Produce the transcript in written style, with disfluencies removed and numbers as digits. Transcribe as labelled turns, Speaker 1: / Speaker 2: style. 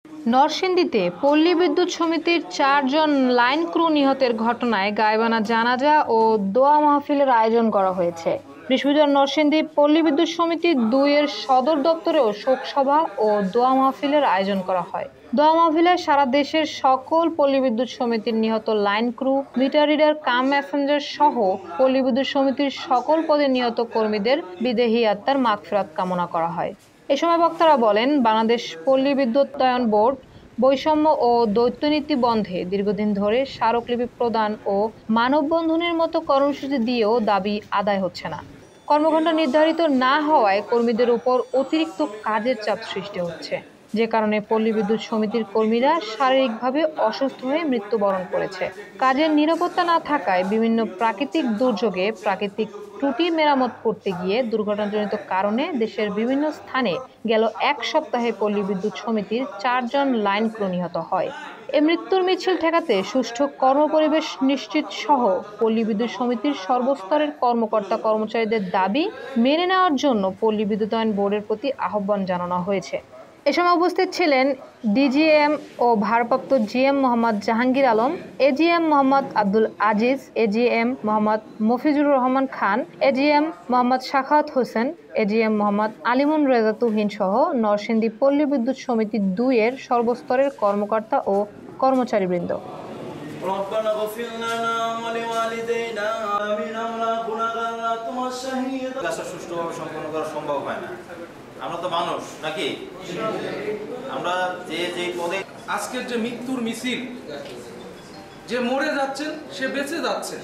Speaker 1: নরসিংদীতে পল্লী বিদ্যুৎ সমিতির ৪ জন লাইন ক্রু নিহতের ঘটনায় গায়বানা জানাজা ও দোয়া মাহফিলের আয়োজন করা হয়েছে। বৃহস্পতিবার নরসিংদী পল্লী বিদ্যুৎ সমিতি ২ এর সদর দপ্তরেও শোকসভা ও দোয়া মাহফিলের আয়োজন করা হয়। দোয়া মাহফিলে সারা দেশের সকল পল্লী বিদ্যুৎ সমিতির নিহত line crew, meter reader cum Messenger সহ পল্লী বিদ্যুৎ সমিতির সকল পদে নিহত কর্মীদের বিদেহী আত্মার মাগফিরাত কামনা করা হয়। এ সময় বক্তারা বলেন, বাংলাদেশ পল্লী বিদ্যুতায়ন বোর্ড বৈষম্য ও দ্বৈতনীতি বন্ধে দীর্ঘদিন ধরে স্মারকলিপি প্রদান ও মানববন্ধনের মতো কর্মসূচি দিয়েও দাবি আদায় হচ্ছে না। কর্মঘণ্টা নির্ধারিত না হওয়ায় কর্মীদের উপর অতিরিক্ত কাজের চাপ সৃষ্টি হচ্ছে, যে কারণে পল্লী বিদ্যুৎ সমিতির কর্মীরা শারীরিকভাবে অসুস্থ হয়ে মৃত্যুবরণ করেছে। কাজের নিরাপত্তা না থাকায় বিভিন্ন প্রাকৃতিক দুর্যোগে প্রাকৃতিক ত্রুটি মেরামত করতে গিয়ে দুর্ঘটনাজনিত কারণে দেশের বিভিন্ন স্থানে গেল এক সপ্তাহে পল্লী বিদ্যুৎ সমিতির ৪ জন লাইন ক্রু নিহত হয়। এ মৃত্যুর মিছিল ঠেকাতে সুষ্ঠু কর্মপরিবেশ নিশ্চিত সহ পল্লী বিদ্যুৎ সমিতির সর্বস্তরের কর্মকর্তা কর্মচারীদের দাবি মেনে নেওয়ার জন্য পল্লী বিদ্যুতায়ন বোর্ডের প্রতি আহ্বান জানানো হয়েছে। এ সময় উপস্থিত ছিলেন ডিজিএম ও ভারপ্রাপ্ত GM Mohammad Jahangir Alam, AGM Mohammad Abdul Aziz, AGM Mohammad Mofizur Rahman Khan, AGM Mohammad Shakhawat Hossain, AGM Mohammad Alimun Reza Tuhin সহ নরসিংদী পল্লী বিদ্যুৎ সমিতি ২ এর সর্বস্তরের কর্মকর্তা ও কর্মচারীবৃন্দ।
Speaker 2: সুষ্ঠুভাবে সম্পন্ন করা সম্ভব হয় না। আমরা তো মানুষ নাকি, আমরা যে পদে
Speaker 3: আজকের যে মৃত্যুর মিছিল, যে মরে যাচ্ছেন সে বেঁচে যাচ্ছে।